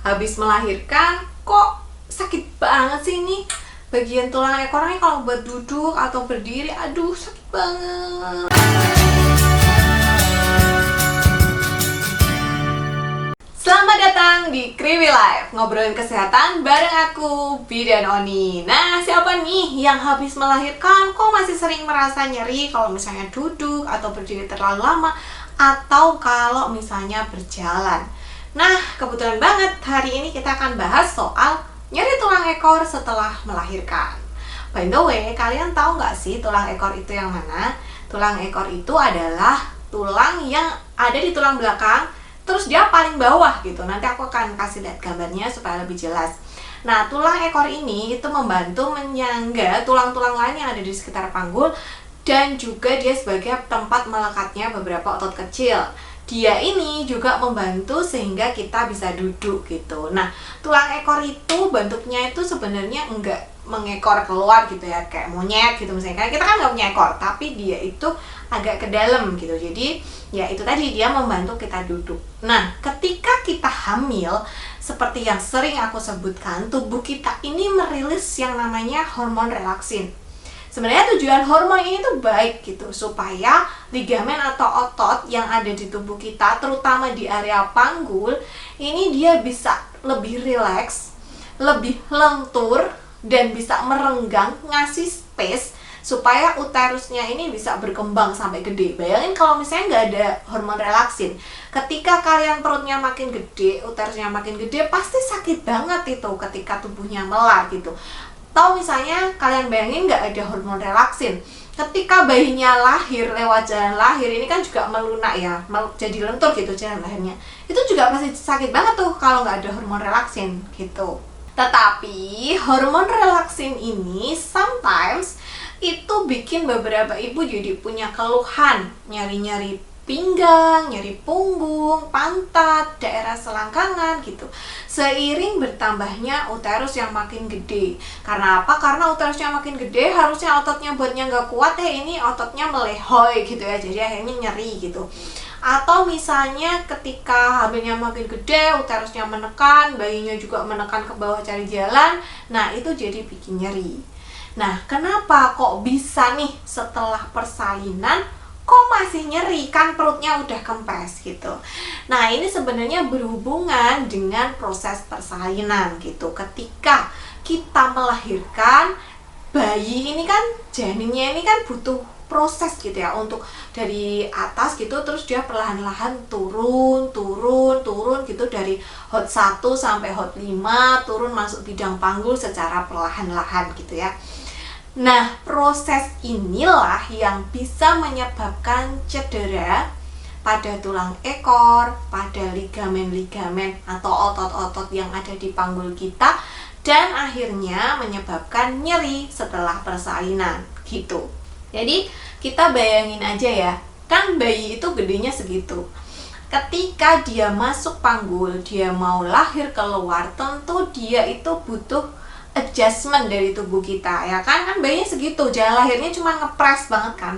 habis melahirkan kok sakit banget sih ini bagian tulang ekornya kalau buat duduk atau berdiri, aduh sakit banget. Selamat datang di Kriwi Life, ngobrolin kesehatan bareng aku, Bidan Oni. Nah, siapa nih yang habis melahirkan kok masih sering merasa nyeri kalau misalnya duduk atau berdiri terlalu lama, atau kalau misalnya berjalan? Nah, kebetulan banget hari ini kita akan bahas soal nyeri tulang ekor setelah melahirkan. By the way, kalian tahu nggak sih tulang ekor itu yang mana? Tulang ekor itu adalah tulang yang ada di tulang belakang, terus dia paling bawah gitu. Nanti aku akan kasih lihat gambarnya supaya lebih jelas. Nah, tulang ekor ini itu membantu menyangga tulang-tulang lain yang ada di sekitar panggul, dan juga dia sebagai tempat melekatnya beberapa otot kecil. Dia ini juga membantu sehingga kita bisa duduk gitu. Nah, tulang ekor itu bentuknya itu sebenarnya enggak mengekor keluar gitu ya, kayak monyet gitu misalnya. Karena kita kan nggak punya ekor, tapi dia itu agak ke dalam gitu. Jadi ya itu tadi, dia membantu kita duduk. Nah, ketika kita hamil, seperti yang sering aku sebutkan, tubuh kita ini merilis yang namanya hormon relaksin. Sebenarnya tujuan hormon ini tuh baik gitu, supaya ligamen atau otot yang ada di tubuh kita, terutama di area panggul, ini dia bisa lebih rileks, lebih lentur, dan bisa merenggang, ngasih space supaya uterusnya ini bisa berkembang sampai gede. Bayangin kalau misalnya nggak ada hormon relaksin, ketika kalian perutnya makin gede, uterusnya makin gede, pasti sakit banget itu ketika tubuhnya melar gitu. Atau misalnya kalian bayangin nggak ada hormon relaksin, ketika bayinya lahir lewat jalan lahir, ini kan juga melunak ya, jadi lentur gitu jalan lahirnya, itu juga pasti sakit banget tuh kalau nggak ada hormon relaksin gitu. Tetapi hormon relaksin ini sometimes itu bikin beberapa ibu jadi punya keluhan, nyari-nyari pinggang, nyari punggung, pantat, daerah selangkangan gitu, seiring bertambahnya uterus yang makin gede. Karena apa? Karena uterusnya makin gede, harusnya ototnya buatnya nggak kuat ya, ini ototnya melehoi gitu ya, jadi akhirnya nyeri gitu. Atau misalnya ketika hamilnya makin gede, uterusnya menekan, bayinya juga menekan ke bawah cari jalan, nah itu jadi bikin nyeri. Nah, kenapa kok bisa nih setelah persalinan kok masih nyeri, kan perutnya udah kempes gitu. Nah, ini sebenarnya berhubungan dengan proses persalinan gitu. Ketika kita melahirkan, bayi ini kan, janinnya ini kan butuh proses gitu ya, untuk dari atas gitu, terus dia perlahan-lahan turun gitu, dari hot 1 sampai hot 5, turun masuk bidang panggul secara perlahan-lahan gitu ya. Nah, proses inilah yang bisa menyebabkan cedera pada tulang ekor, pada ligamen-ligamen atau otot-otot yang ada di panggul kita, dan akhirnya menyebabkan nyeri setelah persalinan gitu. Jadi kita bayangin aja ya, kan bayi itu gedenya segitu. Ketika dia masuk panggul, dia mau lahir keluar, tentu dia itu butuh adjustment dari tubuh kita ya kan. Kan bayinya segitu, jalan lahirnya cuma ngepres banget kan.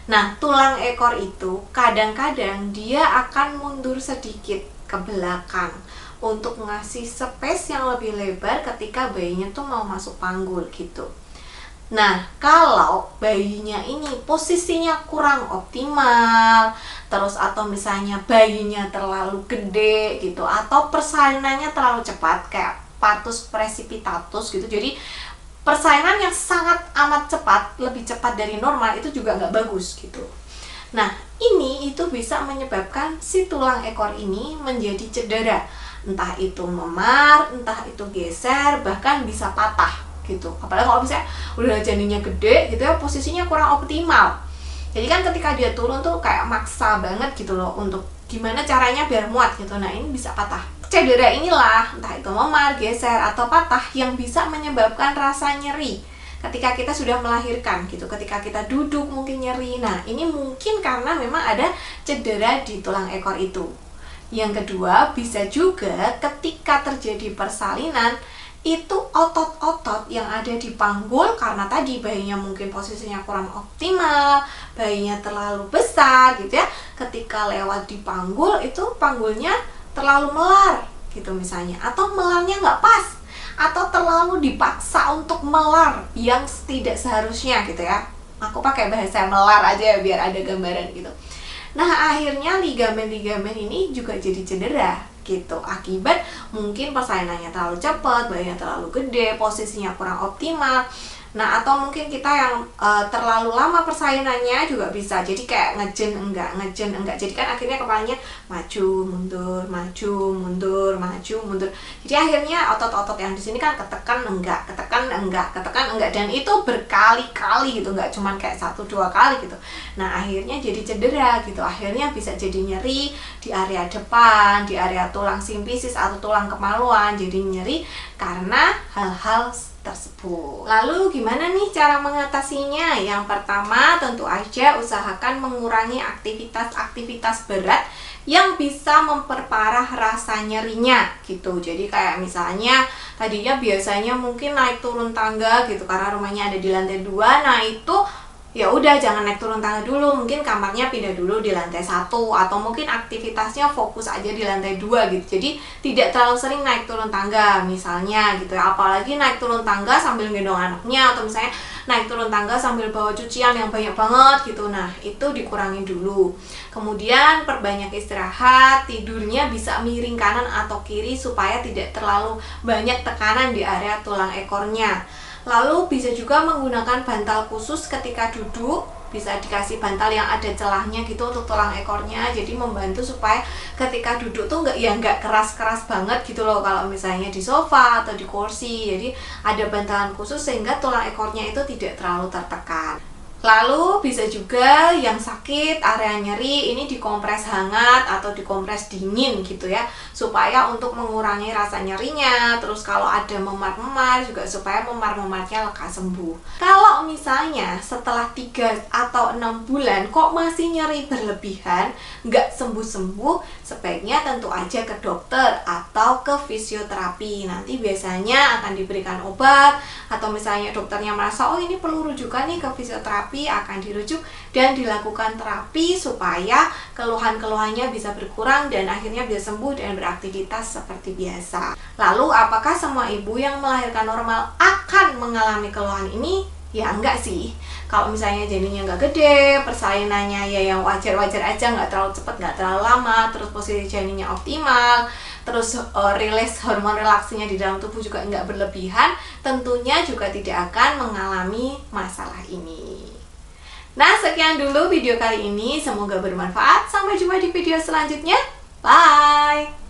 Nah, tulang ekor itu kadang-kadang dia akan mundur sedikit ke belakang untuk ngasih space yang lebih lebar ketika bayinya tuh mau masuk panggul gitu. Nah, kalau bayinya ini posisinya kurang optimal, terus atau misalnya bayinya terlalu gede gitu, atau persalinannya terlalu cepat kayak partus precipitatus gitu, jadi persalinan yang sangat amat cepat, lebih cepat dari normal, itu juga nggak bagus gitu. Nah, ini itu bisa menyebabkan si tulang ekor ini menjadi cedera, entah itu memar, entah itu geser, bahkan bisa patah gitu. Apalagi kalau misalnya udah janinnya gede gitu ya, posisinya kurang optimal. Jadi kan ketika dia turun tuh kayak maksa banget gitu loh, untuk gimana caranya biar muat gitu. Nah, ini bisa patah. Cedera inilah, entah itu memar, geser, atau patah, yang bisa menyebabkan rasa nyeri ketika kita sudah melahirkan gitu. Ketika kita duduk mungkin nyeri. Nah, ini mungkin karena memang ada cedera di tulang ekor itu. Yang kedua, bisa juga ketika terjadi persalinan, itu otot-otot yang ada di panggul, karena tadi bayinya mungkin posisinya kurang optimal, bayinya terlalu besar gitu ya, ketika lewat di panggul itu panggulnya terlalu melar gitu misalnya, atau melarnya nggak pas, atau terlalu dipaksa untuk melar yang tidak seharusnya gitu ya. Aku pakai bahasa melar aja ya biar ada gambaran gitu. Nah akhirnya ligamen-ligamen ini juga jadi cedera gitu, akibat mungkin persainannya terlalu cepat, badannya terlalu gede, posisinya kurang optimal. Nah atau mungkin kita yang terlalu lama persainannya juga bisa, jadi kayak ngejen enggak, jadi kan akhirnya kepalanya maju mundur, maju mundur, maju mundur. Jadi akhirnya otot-otot yang di sini kan ketekan enggak, ketekan enggak, ketekan enggak, dan itu berkali-kali gitu, nggak cuman kayak 1-2 kali gitu. Nah akhirnya jadi cedera gitu, akhirnya bisa jadi nyeri di area depan, di area tulang simfisis atau tulang kemaluan, jadi nyeri karena hal-hal tersebut. Lalu gimana nih cara mengatasinya? Yang pertama tentu aja usahakan mengurangi aktivitas-aktivitas berat yang bisa memperparah rasa nyerinya gitu. Jadi kayak misalnya tadinya biasanya mungkin naik turun tangga gitu karena rumahnya ada di lantai 2. Nah itu ya udah jangan naik turun tangga dulu, mungkin kamarnya pindah dulu di lantai 1, atau mungkin aktivitasnya fokus aja di lantai 2 gitu. Jadi tidak terlalu sering naik turun tangga misalnya gitu ya. Apalagi naik turun tangga sambil gendong anaknya, atau misalnya naik turun tangga sambil bawa cucian yang banyak banget gitu. Nah itu dikurangi dulu. Kemudian perbanyak istirahat, tidurnya bisa miring kanan atau kiri supaya tidak terlalu banyak tekanan di area tulang ekornya. Lalu bisa juga menggunakan bantal khusus ketika duduk, bisa dikasih bantal yang ada celahnya gitu untuk tulang ekornya, jadi membantu supaya ketika duduk tuh nggak keras-keras banget gitu loh kalau misalnya di sofa atau di kursi. Jadi ada bantalan khusus sehingga tulang ekornya itu tidak terlalu tertekan. Lalu bisa juga yang sakit area nyeri ini dikompres hangat atau dikompres dingin gitu ya, supaya untuk mengurangi rasa nyerinya. Terus kalau ada memar-memar juga supaya memar-memarnya lekas sembuh. Kalau misalnya setelah 3 atau 6 bulan kok masih nyeri berlebihan, nggak sembuh-sembuh, sebaiknya tentu aja ke dokter atau ke fisioterapi. Nanti biasanya akan diberikan obat, atau misalnya dokternya merasa oh ini perlu rujukan nih ke fisioterapi, akan dirujuk dan dilakukan terapi supaya keluhan-keluhannya bisa berkurang dan akhirnya bisa sembuh dan beraktivitas seperti biasa. Lalu apakah semua ibu yang melahirkan normal akan mengalami keluhan ini? Ya enggak sih. Kalau misalnya janinnya nggak gede, persalinannya ya yang wajar-wajar aja, nggak terlalu cepat, nggak terlalu lama, terus posisi janinnya optimal, terus rilis hormon relaksinya di dalam tubuh juga nggak berlebihan, tentunya juga tidak akan mengalami masalah ini. Nah sekian dulu video kali ini, semoga bermanfaat. Sampai jumpa di video selanjutnya. Bye!